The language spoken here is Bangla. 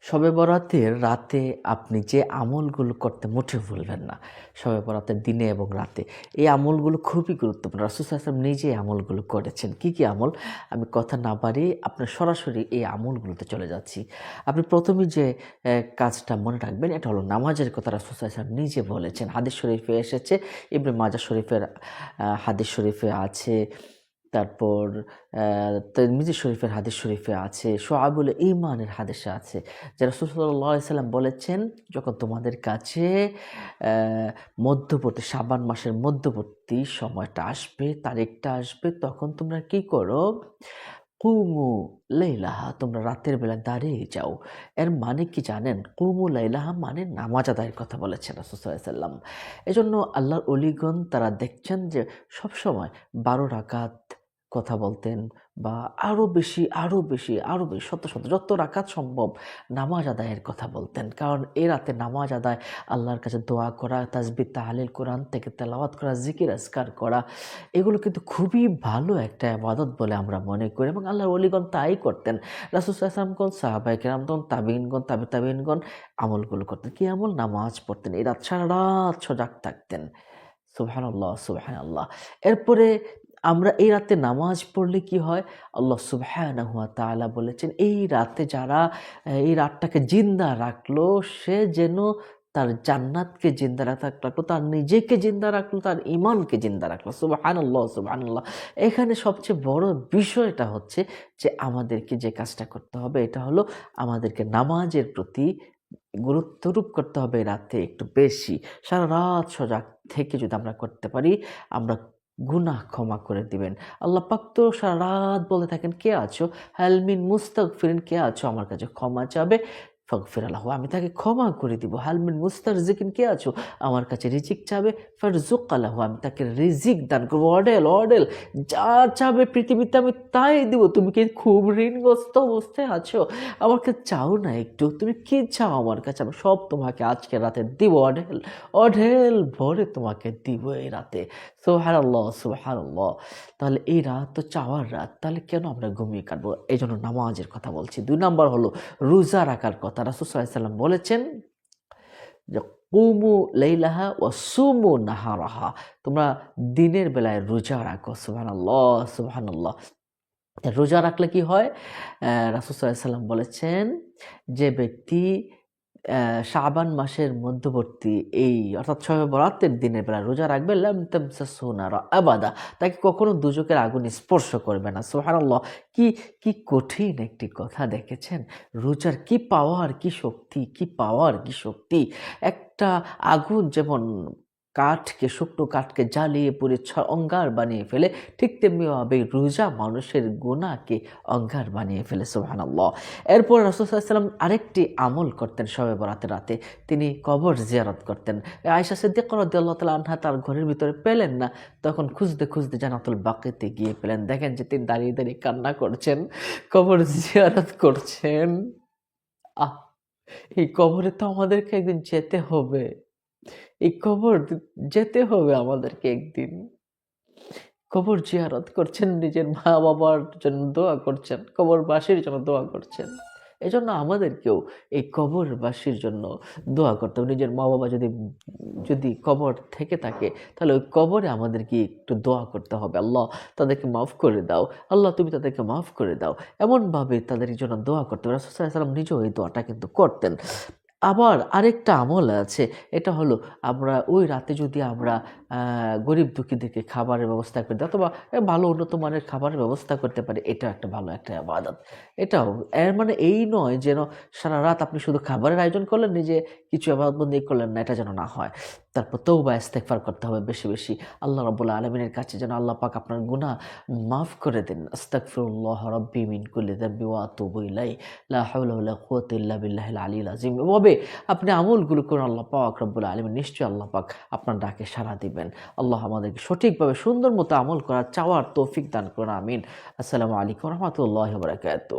শবে বরাতের রাতে আপনি যে আমলগুলো করতে মোটেও ভুলবেন না। শবে বরাতের দিনে এবং রাতে এই আমলগুলো খুবই গুরুত্বপূর্ণ। রাসূল সাল্লাল্লাহু আলাইহি ওয়াসাল্লাম নিজে এই আমলগুলো করেছেন। কি আমল? আমি কথা না বাড়িয়ে আপনার সরাসরি এই আমলগুলোতে চলে যাচ্ছি। আপনি ১ম এই যে কাজটা মনে রাখবেন এটা হলো নামাজের কথা রাসূল সাল্লাল্লাহু আলাইহি ওয়াসাল্লাম নিজে বলেছেন। হাদিস শরীফে এসেছে, ইবনে মাজাহ শরীফের হাদিস শরীফে আছে। তারপর তিরমিজি শরীফের হাদিস শরীফে আছে, শুআবুল ঈমানের হাদিসে আছে। যে রাসূল সাল্লাল্লাহু আলাইহি সাল্লাম বলেছেন, যখন তোমাদের কাছে অ্যা মধ্যবর্তী শাবান মাসের মধ্যবর্তী সময়টা আসবে, তারিখটা আসবে, তখন তোমরা কি করো? কুমু লাইলাহা, তোমরা রাতের বেলা দাঁড়িয়ে যাও। এর মানে কি জানেন? কুমু লাইলাহা মানে নামাজ আদায়ের কথা বলেছেন রাসূল সাল্লাল্লাহু আলাইহি সাল্লাম। এজন্য আল্লাহর ওলিগণ তারা দেখছেন যে সবসময় ১২ রাকাত কথা বলতেন বা আরো বেশি, আরো বেশি, আরো বেশি শত, শত যত রাকাত সম্ভব নামাজ আদায়ের কথা বলতেন। কারণ এ রাতে নামাজ আদায়, আল্লাহর কাছে দোয়া করা, তাসবিহ তাহলিল, কোরআন থেকে তেলাওয়াত করা, জিকির আজকার করা, এগুলো কিন্তু খুবই ভালো একটা ইবাদত বলে আমরা মনে করি এবং আল্লাহর ওলিগণ তাই করতেন। রাসূল সাল্লাল্লাহু আলাইহি ওয়াসাল্লামগণ, সাহাবায়ে কেরামগণ, তাবিঈনগণ, তাবিঈনগণ আমলগুলো করতেন। কি আমল? নামাজ পড়তেন। এই রাত সারারাত সজাগ থাকতেন। সুবহানাল্লাহ, সুবহানাল্লাহ। এরপরে আমরা এই রাতে নামাজ পড়লে কি হয়? আল্লাহ সুবহানাহু ওয়া তাআলা বলেছেন, এই রাতে যারা এই রাতটাকে জিন্দা রাখলো, সে যেন তার জান্নাতকে জিন্দা রাখলো, তার নিজেকে জিন্দা রাখলো, তার ঈমানকে জিন্দা রাখলো। সুবহানাল্লাহ, সুবহানাল্লাহ। এখানে সবচেয়ে বড় বিষয়টা হচ্ছে যে আমাদেরকে যে কাজটা করতে হবে এটা হলো আমাদেরকে নামাজের প্রতি গুরুত্বারোপ করতে হবে রাতে একটু বেশি। সারারাত সজাগ থেকে যদি আমরা করতে পারি, আমরা গুনাহ ক্ষমা করে দিবেন। আল্লাহ পাক তো সারারাত বলতে থাকেন, "কে আছো? হাল মিন মুস্তাগফিরিন, কে আছো আমার কাছে ক্ষমা চাবে? ফাগফির লাহু, আমি তাকে ক্ষমা করে দিব। হাল মিন মুস্তারজিকিন, কে আছো আমার কাছে রিজিক চাবে? ফারজুক লাহু, আমি তাকে রিজিক দান করব। অডেল, অডেল যা চাবে পৃথিবীতে আমি তাই দিব। তুমি কি খুব ঋণগ্রস্ত অবস্থায় আছো? আমাকে চাও না একটু? তুমি কি চাও আমার কাছে? আমি সব তোমাকে আজকে রাতে দিব। অঢেল, অঢেল ভরে তোমাকে দিব এই রাতে।" সুবহানাল্লাহ, সুবহানাল্লাহ। তাহলে এই রাত তো চাওয়ার রাত। তাহলে কেন আমরা ঘুমিয়ে কাটবো? এজন্য নামাজের কথা বলছি। ২ নাম্বার হলো রোজা রাখার কথা। রাসূল সাল্লাল্লাহু আলাইহি ওয়াসাল্লাম বলেছেন যে, "কুমু লাইলাহা ওয়া সুমু নাহারাহা।" তোমরা দিনের বেলায় রোজা রাখো। সুবহানাল্লাহ, সুবহানাল্লাহ। রোজা রাখলে কি হয়? রাসূল সাল্লাল্লাহু আলাইহি ওয়াসাল্লাম বলেছেন, যে ব্যক্তি অ্যা শাবান মাসের মধ্যবর্তী অর্থাৎ শবে বরাতের দিনের বেলা রোজা রাখবে, লাম তামসাসহু নার আবাদা, তাকে কখনো দুজকের আগুন স্পর্শ করবে না। সুবহানাল্লাহ! কি, কি কঠিন একটি কথা দেখেছেন? রোজার কি পাওয়ার, কি শক্তি, কি পাওয়ার, কি শক্তি! একটা আগুন যেমন শুকনো কাঠকে জ্বালিয়ে পুড়ে অঙ্গার বানিয়ে ফেলে, ঠিক তেমনিভাবে রোজা মানুষের গুনাহকে অঙ্গার বানিয়ে ফেলে। সুবহানাল্লাহ! এরপর রাসূল সাল্লাল্লাহু আলাইহি ওয়াসাল্লাম আরেকটি আমল করতেন শবে বরাতের রাতে। তিনি কবর জিয়ারত করতেন। আয়েশা সিদ্দিকা রাদিয়াল্লাহু তাআলা আনহা তার ঘরের ভিতরে পেলেন না। তখন খুঁজতে, খুঁজতে জান্নাতুল বাকিতে গিয়ে পেলেন। দেখেন যে তিনি দাঁড়িয়ে, দাঁড়িয়ে কান্না করছেন, কবর জিয়ারত করছেন। আহ! এই কবরে তো আমাদেরকে একদিন যেতে হবে। এই কবর যেতে হবে আমাদেরকে একদিন। কবর জিয়ারত করছেন, নিজের মা-বাবার জন্য দোয়া করছেন, কবরবাসীর জন্য দোয়া করছেন। এজন্য আমাদেরকেও এই কবরবাসীর জন্য দোয়া করতে হবে। নিজের মা-বাবা যদি কবর থেকে থাকে, তাহলে ওই কবরে আমাদের গিয়ে একটু দোয়া করতে হবে। আল্লাহ তাদেরকে মাফ করে দাও। আল্লাহ তুমি তাদেরকে মাফ করে দাও। এমনভাবে তাদের জন্য দোয়া করতে হবে। রাসূল সাল্লাল্লাহু আলাইহি ওয়াসাল্লাম নিজেও এই দোয়াটা কিন্তু করতেন। আবার আরেকটা আমল আছে। এটা হলো আমরা ওই রাতে যদি আমরা আ গরিব দুঃখীদেরকে খাবারের ব্যবস্থা করে দিই অথবা ভালো উন্নত মানের খাবারের ব্যবস্থা করতে পারি। এটাও একটা ভালো একটা ইবাদত। এটাও এর মানে এই নয় যেন সারারাত আপনি শুধু খাবারের আয়োজন করলেন, নিজে কিছু ইবাদতবন্দি করলেন না, এটা যেন না হয়। তারপর তওবা ইস্তেগফার করতে হবে বেশি, বেশি। আল্লাহ রাব্বুল আলামিনের কাছে যেন আল্লাহ পাক আপনার গুনাহ মাফ করে দেন। আস্তাগফিরুল্লাহ রাব্বি মিন কুল্লি যামবি ওয়া আতুবু ইলাইহি, লা হাওলা ওয়ালা কুওয়াতা ইল্লা বিল্লাহিল আলিয়্যিল আযীম। এভাবে আপনি আমলগুলো করুন, আল্লাহ পাক রব্বুল আলামিন নিশ্চয়ই আল্লাহ পাক আপনার ডাকে সাড়া দিবেন। আল্লাহ আমাদেরকে সঠিকভাবে সুন্দর মতো আমল করার চাওয়ার তৌফিক দান করুন। আমিন। আসসালামু আলাইকুম ওয়া রাহমাতুল্লাহি ওয়া বারাকাতুহু।